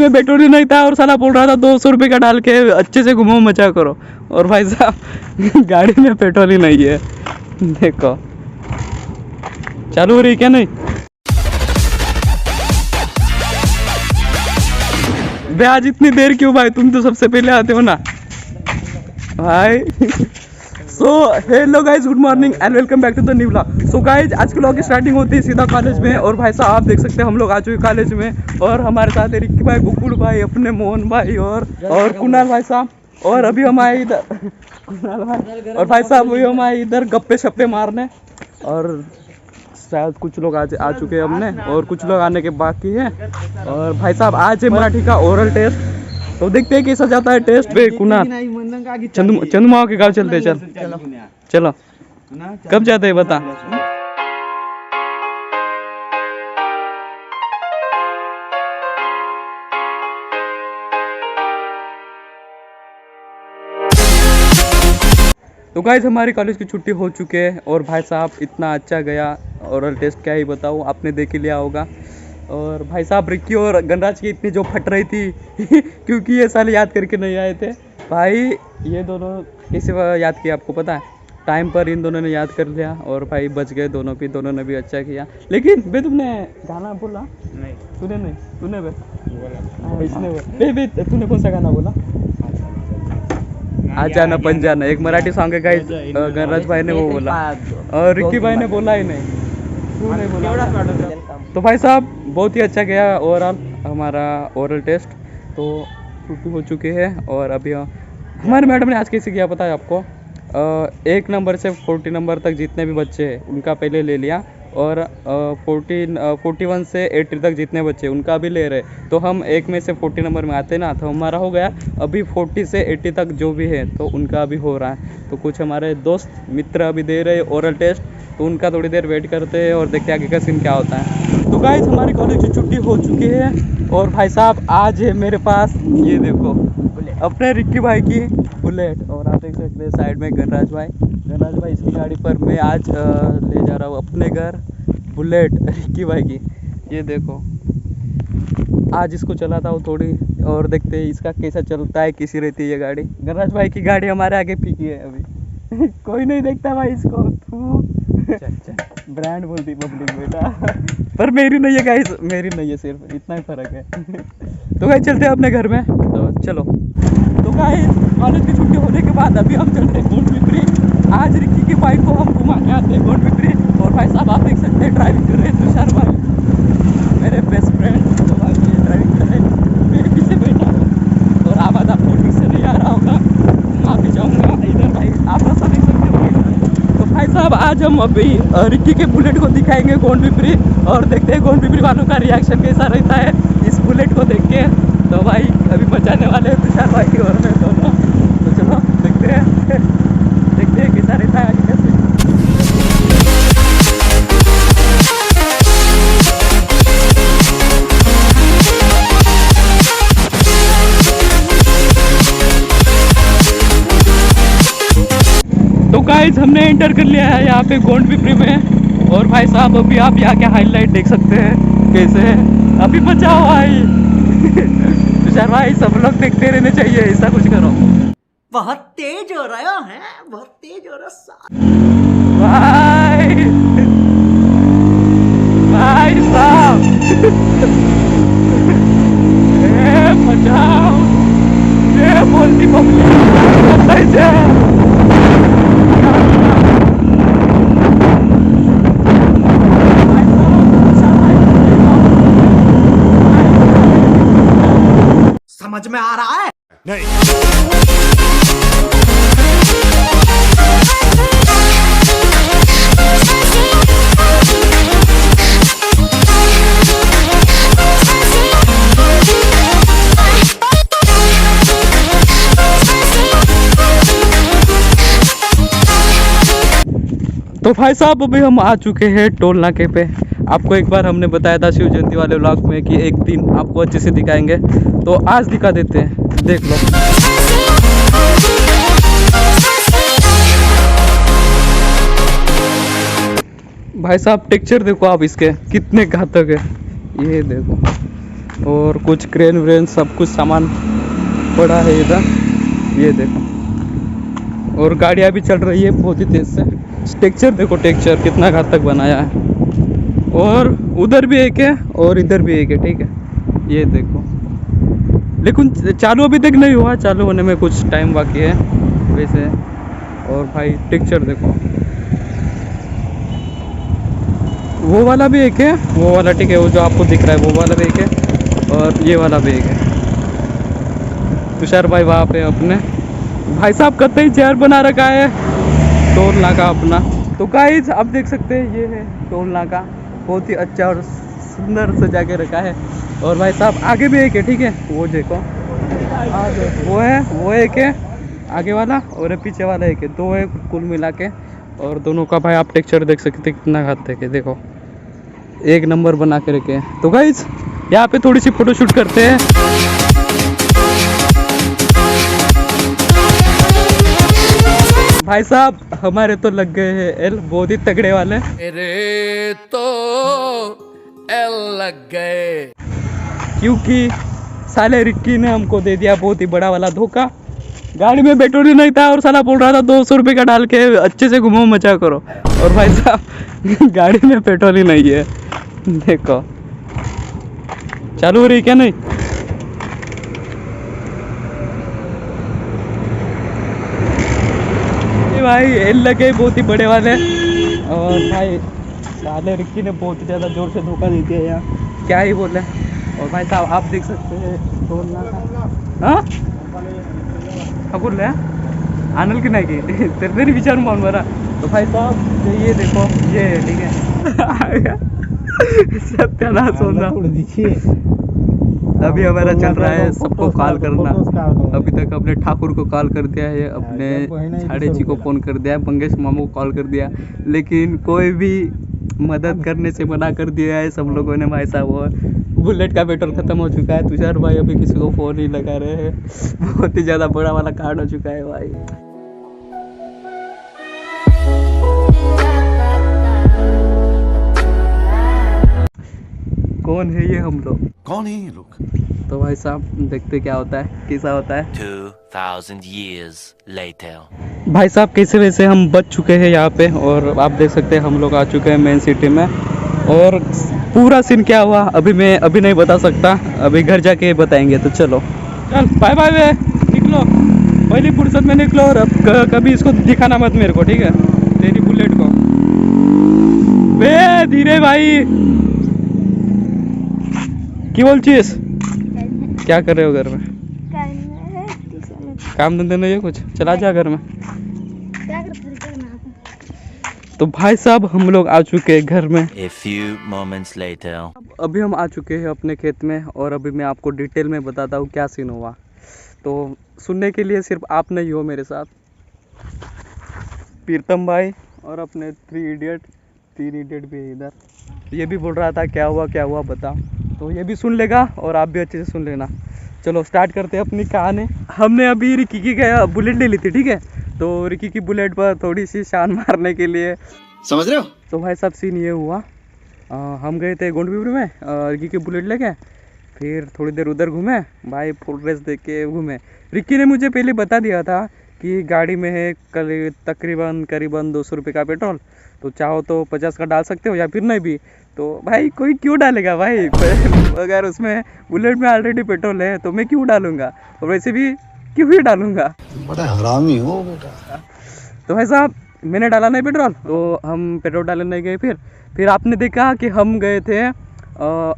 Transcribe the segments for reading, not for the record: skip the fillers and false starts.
में पेट्रोल ही नहीं था और साला बोल रहा था 200 रुपये का डाल के अच्छे से घूमो मचा करो। और भाई साहब गाड़ी में पेट्रोल ही नहीं है। देखो चालू हो रही क्या नहीं बे, आज इतनी देर क्यों भाई? तुम तो सबसे पहले आते हो ना भाई। So hello guys, good morning and welcome back to the new vlog. So guys आज के व्लॉग की स्टार्टिंग होती है सीधा कॉलेज में। और भाई साहब आप देख सकते हैं हम लोग आ चुके कॉलेज में। और हमारे साथ है रिक्की भाई, गुकुल भाई, अपने मोहन भाई और कुणाल भाई साहब। और अभी हम आए इधर कुणाल भाई और भाई साहब वही हम आए इधर गप्पे शप्पे मारने। और शायद कुछ लोग आ चुके हैं हमने और कुछ लोग आने के बाकी है। और भाई साहब आज है मराठी का ओरल टेस्ट, तो देखते हैं कैसा जाता है टेस्ट पे। कुणाल चंदू के गाँव चलते हैं। चलो कब जाते हैं बता। तो गाइज हमारी कॉलेज की छुट्टी हो चुकी है और भाई साहब इतना अच्छा गया ओरल टेस्ट, क्या ही बताऊँ, आपने देख ही लिया होगा। और भाई साहब रिक्की और गणराज की इतनी जो फट रही थी क्योंकि ये साल याद करके नहीं आए थे। भाई ये दोनों कैसे याद किया आपको पता है? टाइम पर इन दोनों ने याद कर लिया और भाई बच गए दोनों भी। दोनों ने भी अच्छा किया। लेकिन बे तुमने गाना बोला नहीं? तूने बे तूने कौन सा गाना बोला? आजाना पंजाना, एक मराठी सॉन्ग है गाइस, गणराज भाई ने वो बोला और रिक्की भाई ने बोला ही नहीं। तो भाई साहब बहुत ही अच्छा गया ओवरऑल हमारा ओरल टेस्ट। तो छुट्टी हो चुकी है और अभी हमारे मैडम ने आज कैसे किया पता है आपको? 1 नंबर से 40 नंबर तक जितने भी बच्चे हैं उनका पहले ले लिया और 41 से 80 तक जितने बच्चे उनका भी ले रहे। तो हम 1 में से 40 नंबर में आते ना, तो हमारा हो गया। अभी 40 से 80 तक जो भी है तो उनका भी हो रहा है। तो कुछ हमारे दोस्त मित्र अभी दे रहे ओरल टेस्ट, तो उनका थोड़ी देर वेट करते हैं और देखते हैं आगे का सीन क्या होता है। तो गाइस हमारी कॉलेज की छुट्टी हो चुकी है और भाई साहब आज है मेरे पास ये देखो अपने रिक्की भाई की बुलेट। और आप देख सकते हैं साइड में गणराज भाई इसकी गाड़ी पर मैं आज ले जा रहा हूँ अपने घर बुलेट रिक्की भाई की। ये देखो आज इसको चलाता हूँ थोड़ी और देखते हैं इसका कैसा चलता है, कैसी रहती है ये गाड़ी। गणराज भाई की गाड़ी हमारे आगे फीकी है अभी कोई नहीं देखता भाई इसको। ब्रांड बोलती पब्लिक बेटा पर मेरी नहीं है गाइस, मेरी नहीं है, सिर्फ इतना ही फर्क है। तो गाइस चलते हैं अपने घर में, तो चलो। तो गाइस कॉलेज की छुट्टी होने के बाद अभी हम चलते हैं गोंड पिपरी। आज रिक्की की बाइक को हम घुमा के आते हैं गोंड पिपरी। और भाई साहब आप देख सकते हैं ड्राइविंग कर रहे हैं तुषार भाई, मेरे बेस्ट फ्रेंड। तो भाई ये ड्राइविंग कर रहे हैं, मेरे पीछे बैठा हूँ और आवाज़ आपको ठीक से नहीं आ रहा होगा, माफी चाहूँगा। इधर भाई आप रास्ता देख सकते हो। तो भाई साहब आज हम अभी रिक्की के बुलेट को दिखाएंगे गोंड पिपरी और देखते हैं गोंड पिपरी वालों का रिएक्शन कैसा रहता है इस बुलेट को देख के। तो भाई अभी मचाने वाले हैं तुषार भाई और मैं दोनों। तो चलो देखते हैं कैसा रहता है आगे कैसे। तो गाइस हमने एंटर कर लिया है यहाँ पे गोंड पिपरी में। और भाई साहब अभी आप यहाँ के हाईलाइट देख सकते हैं कैसे है। अभी बचाओ भाई तुषार भाई, सब लोग देखते रहने चाहिए, ऐसा कुछ करो। बहुत तेज हो रहा है, बहुत तेज हो रहा भाई साहब बचाओ, ये बोलती पब्लिक। समझ में आ रहा है? नहीं। तो भाई साहब अभी हम आ चुके हैं टोल नाके पे। आपको एक बार हमने बताया था शिव जयंती वाले व्लॉग में कि एक दिन आपको अच्छे से दिखाएंगे, तो आज दिखा देते हैं, देख लो। भाई साहब टेक्सचर देखो आप इसके कितने घातक है, ये देखो और कुछ क्रेन व्रेन सब कुछ सामान पड़ा है इधर, ये देखो। और गाड़ियाँ भी चल रही है बहुत ही तेज से। टेक्सचर देखो, टेक्सचर कितना घातक बनाया है। और उधर भी एक है और इधर भी एक है, ठीक है, ये देखो। लेकिन चालू अभी तक नहीं हुआ, चालू होने में कुछ टाइम बाकी है वैसे। और भाई टेक्सचर देखो, वो वाला भी एक है, वो वाला ठीक है, वो जो आपको दिख रहा है वो वाला भी एक है, और ये वाला भी एक है। तुषार भाई वहाँ पे अपने भाई साहब कतई चेयर बना रखा है टोल नाका अपना। तो गाइस आप देख सकते हैं ये है टोल नाका, बहुत ही अच्छा और सुंदर सजा के रखा है। और भाई साहब आगे भी एक है, ठीक है, वो देखो आगे वो है, वो एक है आगे वाला, और पीछे वाला एक है, दो है कुल मिला के। और दोनों का भाई आप टेक्सचर देख सकते हैं कितना घातक है, देखो एक नंबर बना के रखे हैं। तो गाइस यहाँ पे थोड़ी सी फोटो शूट करते हैं। भाई साहब हमारे तो लग गए हैं एल, बहुत ही तगड़े वाले मेरे तो एल लग गए, क्योंकि साले रिक्की ने हमको दे दिया बहुत ही बड़ा वाला धोखा। गाड़ी में पेट्रोल ही नहीं था और साला बोल रहा था 200 रुपये का डाल के अच्छे से घुमाओ मचा करो। और भाई साहब गाड़ी में पेट्रोल ही नहीं है, देखो चालू हो रही क्या नहीं। भाई एल लगे बहुत ही बड़े वाले। और भाई साले रिक्की ने बहुत ही ज़्यादा जोर से धोखा दे दिया यार, क्या ही बोले। और भाई साहब आप देख सकते हैं टोल नाका। हाँ हाँ बोल रहे हैं आनल की नहीं की तेरे विचार में कौन बना। तो भाई साहब ये देखो ये है, ठीक है सत्यानाश होना। अभी हमारा चल रहा है सबको कॉल करना। अभी तक अपने ठाकुर को कॉल कर दिया है, अपने झाड़े जी को फ़ोन कर दिया है, मंगेश मामू को कॉल कर दिया, लेकिन कोई भी मदद करने से मना कर दिया है सब लोगों ने भाई साहब। और बुलेट का पेट्रोल ख़त्म हो चुका है, तुषार भाई अभी किसी को फ़ोन ही लगा रहे हैं। बहुत ही ज़्यादा बड़ा वाला कार्ड हो चुका है भाई। कौन है ये हम लोग, कौन है ये लोग? तो भाई साहब देखते क्या होता है, कैसा होता है। 2000 years later. भाई साहब कैसे वैसे हम बच चुके हैं यहाँ पे, और आप देख सकते हैं हम लोग आ चुके हैं मेन सिटी में। और पूरा सीन क्या हुआ अभी मैं अभी नहीं बता सकता, अभी घर जाके बताएंगे। तो चलो चल बाय बाय वे, निकलो पहली फुर्सत में निकलो। और अब कभी इसको दिखाना मत मेरे को, ठीक है, तेरी बुलेट को। बे धीरे भाई, क्या बोल चीज, क्या कर रहे हो घर में? काम धंधे नहीं है कुछ, चला जा घर में। तो भाई साहब हम लोग आ चुके हैं घर में। A few moments later. अभी हम आ चुके हैं अपने खेत में, और अभी मैं आपको डिटेल में बताता हूँ क्या सीन हुआ। तो सुनने के लिए सिर्फ आप नहीं हो मेरे साथ, प्रीतम भाई और अपने 3 इडियट भी है इधर। ये भी बोल रहा था क्या हुआ बता, तो ये भी सुन लेगा और आप भी अच्छे से सुन लेना। चलो स्टार्ट करते हैं अपनी कहानी। हमने अभी रिकी की बुलेट ले ली थी, ठीक है, तो रिकी की बुलेट पर थोड़ी सी शान मारने के लिए, समझ रहे हो? तो भाई साहब सीन ये हुआ, हम गए थे गोंडपिपरी में रिकी की बुलेट लेके, फिर थोड़ी देर उधर घूमे भाई, फुल रेस देख के घूमे। रिकी ने मुझे पहले बता दिया था कि गाड़ी में है करीबन 200 रुपये का पेट्रोल, तो चाहो तो 50 का डाल सकते हो या फिर नहीं भी। तो भाई कोई क्यों डालेगा भाई अगर उसमें बुलेट में ऑलरेडी पेट्रोल है तो मैं क्यों डालूंगा, और वैसे भी क्यों ही डालूंगा, बड़ा हरामी हो बेटा। तो भाई साहब मैंने डाला नहीं पेट्रोल, तो हम पेट्रोल डालने नहीं गए। फिर आपने देखा कि हम गए थे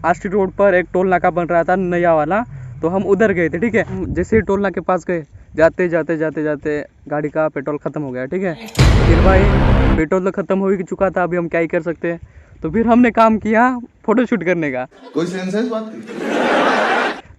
आष्टी रोड पर एक टोल नाका बन रहा था नया वाला, तो हम उधर गए थे, ठीक है। जैसे ही टोल नाके पास गए, जाते जाते गाड़ी का पेट्रोल ख़त्म हो गया, ठीक है। फिर भाई पेट्रोल तो ख़त्म हो ही चुका था, अभी हम क्या ही कर सकते हैं। तो फिर हमने काम किया फ़ोटो शूट करने का। कोई सेंस है इस बात की?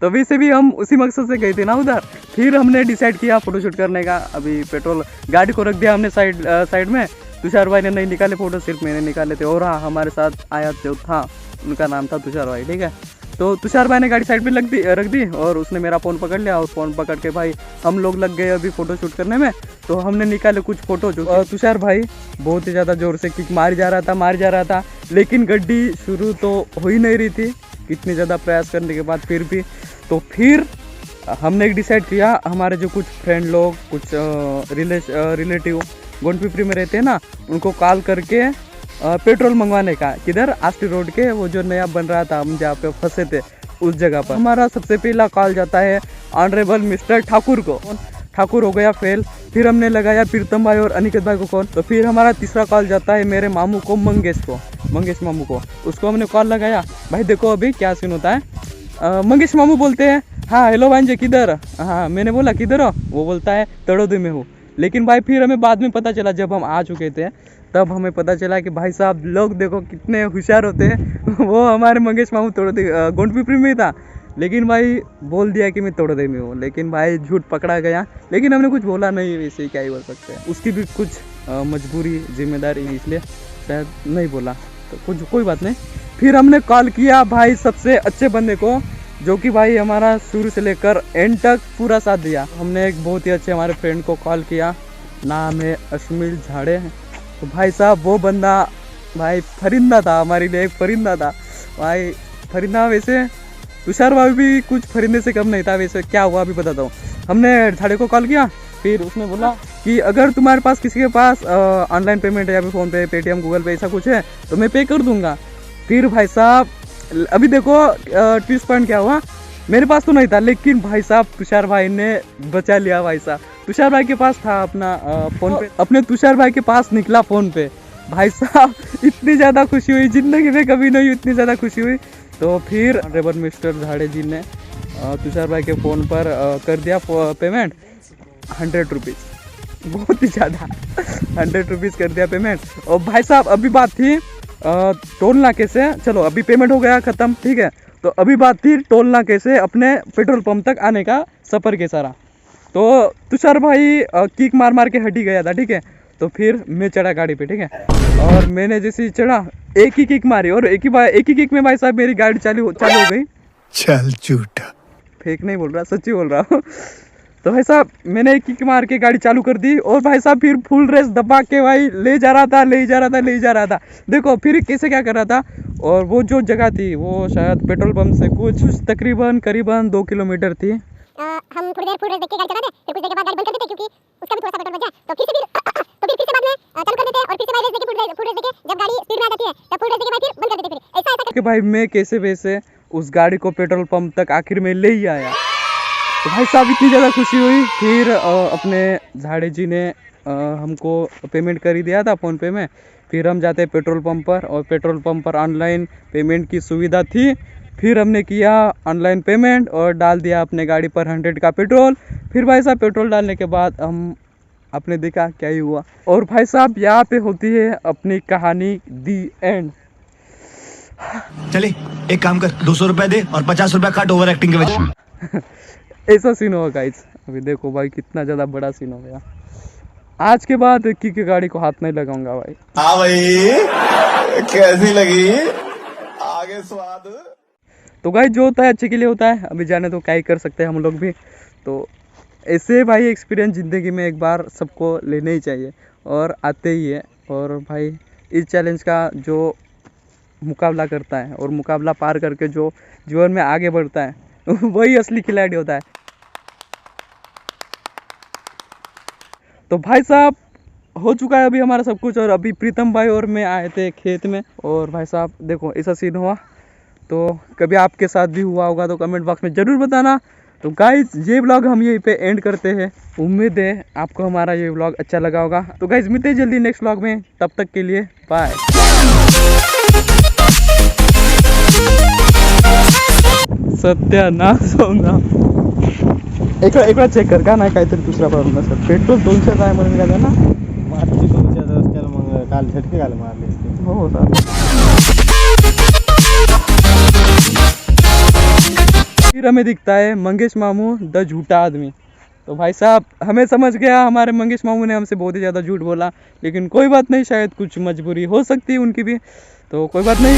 तो वैसे भी हम उसी मकसद से गए थे ना उधर। फिर हमने डिसाइड किया फ़ोटो शूट करने का। अभी पेट्रोल गाड़ी को रख दिया हमने साइड में। तुषार भाई ने नहीं निकाले फ़ोटो, सिर्फ मैंने निकाले थे। और हाँ, हमारे साथ आया जो था उनका नाम था तुषार भाई, ठीक है। तो तुषार भाई ने गाड़ी साइड में रख दी और उसने मेरा फ़ोन पकड़ लिया, और फ़ोन पकड़ के भाई हम लोग लग गए अभी फ़ोटो शूट करने में। तो हमने निकाले कुछ फ़ोटो, जो तुषार भाई बहुत ही ज़्यादा ज़ोर से किक मार जा रहा था, लेकिन गड्डी शुरू तो हो ही नहीं रही थी। कितनी ज़्यादा प्रयास करने के बाद फिर भी, तो फिर हमने एक डिसाइड किया, हमारे जो कुछ फ्रेंड लोग, कुछ रिलेटिव गोंडपिपरी में रहते हैं ना, उनको कॉल करके पेट्रोल मंगवाने का, किधर आष्टी रोड के वो जो नया बन रहा था, हम जहाँ पे फंसे थे उस जगह पर। हमारा सबसे पहला कॉल जाता है ऑनरेबल मिस्टर ठाकुर को। ठाकुर हो गया फेल। फिर हमने लगाया प्रीतम भाई और अनिकेत भाई को कॉल। तो फिर हमारा तीसरा कॉल जाता है मेरे मामू को, मंगेश मामू को। उसको हमने कॉल लगाया, भाई देखो अभी क्या सीन होता है। मंगेश मामू बोलते हैं हाँ हेलो भांजे किधर। हाँ मैंने बोला किधर हो, वो बोलता है तड़ोदी में हूँ। लेकिन भाई फिर हमें बाद में पता चला, जब हम आ चुके थे तब हमें पता चला कि भाई साहब लोग देखो कितने होशियार होते हैं। वो हमारे मंगेश मामू तड़ोदी गोंडपिपरी में ही था, लेकिन भाई बोल दिया कि मैं तड़ोदी में हूँ। लेकिन भाई झूठ पकड़ा गया, लेकिन हमने कुछ बोला नहीं, वैसे ही क्या ही बोल सकते हैं। उसकी भी कुछ मजबूरी जिम्मेदारी, इसलिए शायद नहीं बोला, तो कुछ कोई बात नहीं। फिर हमने कॉल किया भाई सबसे अच्छे बंदे को, जो कि भाई हमारा शुरू से लेकर एंड तक पूरा साथ दिया। हमने एक बहुत ही अच्छे हमारे फ्रेंड को कॉल किया, नाम है अश्मिल झाड़े। तो भाई साहब वो बंदा भाई फरिंदा था, हमारे लिए एक फरिंदा था भाई। फरिंदा वैसे तुषार भाई भी कुछ फरिंदे से कम नहीं था। वैसे क्या हुआ अभी बताता हूँ। हमने झाड़े को कॉल किया, फिर उसने बोला कि अगर तुम्हारे पास किसी के पास ऑनलाइन पेमेंट है या फिर फ़ोनपे, पेटीएम, गूगल पे ऐसा कुछ है तो मैं पे कर दूंगा। फिर भाई साहब अभी देखो ट्विस्ट पॉइंट क्या हुआ, मेरे पास तो नहीं था, लेकिन भाई साहब तुषार भाई ने बचा लिया। भाई साहब तुषार भाई के पास था अपना फ़ोन पे, अपने तुषार भाई के पास निकला फ़ोन पे। भाई साहब इतनी ज़्यादा खुशी हुई, ज़िंदगी में कभी नहीं हुई इतनी ज़्यादा खुशी हुई। तो फिर ऑनरेबल मिस्टर झाड़े जी ने तुषार भाई के फ़ोन पर कर दिया पेमेंट 100 रुपीज़, बहुत ही ज़्यादा 100 रुपीज़ कर दिया पेमेंट। और भाई साहब अभी बात थी टोल नाके से, चलो अभी पेमेंट हो गया ख़त्म, ठीक है। तो अभी बात थी टोल नाके से अपने पेट्रोल पंप तक आने का सफ़र के सारा। तो तुषार भाई किक मार मार के हटी गया था, ठीक है। तो फिर मैं चढ़ा गाड़ी पे, ठीक है। और मैंने जैसे ही चढ़ा एक ही किक मारी, और एक ही किक में भाई साहब मेरी गाड़ी चालू हो गई। चल झूठा, फेक नहीं बोल रहा, सच्ची बोल रहा हूँ। तो भाई साहब मैंने एक किक मार के गाड़ी चालू कर दी, और भाई साहब फिर फुल रेस दबा के भाई ले जा रहा था। देखो फिर कैसे क्या कर रहा था। और वो जो जगह थी वो शायद पेट्रोल पंप से कुछ करीबन 2 किलोमीटर थी। हम थोड़ी देर फुल रेस देख के गाड़ी चलाते, फिर कुछ देर के बाद गाड़ी बंद कर देते क्योंकि उसका भी थोड़ा सा पेट्रोल बच जाए। तो फिर से बाद में चालू कर देते और फिर से भाई रेस देके फुल रेस देके जब गाड़ी स्पीड में आ जाती है तब फुल रेस देके भाई फिर बंद कर देते। फिर ऐसा कि भाई मैं कैसे वैसे उस गाड़ी को पेट्रोल पंप तक आखिर में ले ही आया। तो भाई साहब इतनी ज़्यादा खुशी हुई। फिर अपने झाड़े जी ने हमको पेमेंट कर ही दिया था फ़ोनपे में। फिर हम जाते पेट्रोल पंप पर, और पेट्रोल पंप पर ऑनलाइन पेमेंट की सुविधा थी। फिर हमने किया ऑनलाइन पेमेंट और डाल दिया अपने गाड़ी पर 100 का पेट्रोल। फिर भाई साहब पेट्रोल डालने के बाद हम आपने देखा क्या ही हुआ। और भाई साहब यहाँ पे होती है अपनी कहानी दी एंड। चले एक काम कर, 200 रुपए दे और 50 रुपए काट ओवर एक्टिंग के वजह। ऐसा सीन होगा गाइस। अभी देखो भाई कितना ज़्यादा बड़ा सीन हो गया। आज के बाद की गाड़ी को हाथ नहीं लगाऊंगा भाई। हाँ भाई कैसी लगी आगे स्वाद। तो गाइस जो होता है अच्छे के लिए होता है, अभी जाने तो क्या ही कर सकते हैं हम लोग भी। तो ऐसे भाई एक्सपीरियंस ज़िंदगी में एक बार सबको लेने ही चाहिए, और आते ही है। और भाई इस चैलेंज का जो मुकाबला करता है और मुकाबला पार करके जो जीवन में आगे बढ़ता है वही असली खिलाड़ी होता है। तो भाई साहब हो चुका है अभी हमारा सब कुछ, और अभी प्रीतम भाई और मैं आए थे खेत में। और भाई साहब देखो ऐसा सीन हुआ। तो कभी आपके साथ भी हुआ होगा तो कमेंट बॉक्स में ज़रूर बताना। तो गाइज ये व्लॉग हम यहीं पे एंड करते हैं। उम्मीद है आपको हमारा ये व्लॉग अच्छा लगा होगा। तो गाइज मिलते हैं जल्दी नेक्स्ट व्लॉग में, तब तक के लिए बाय। सत्यानाश होगा। एक चेक कर का नाही काहीतरी दुसरा प्रॉब्लेम असेल। पेट्रोल 200 आहे म्हणून काय ना मारची 200 रस्त्याला मग काल झटके घाल मारले असते. हो चालेल। फिर हमें दिखता है मंगेश मामू द झूठा आदमी। तो भाई साहब हमें समझ गया हमारे मंगेश मामू ने हमसे बहुत ही ज़्यादा झूठ बोला, लेकिन कोई बात नहीं, शायद कुछ मजबूरी हो सकती है उनकी भी, तो कोई बात नहीं।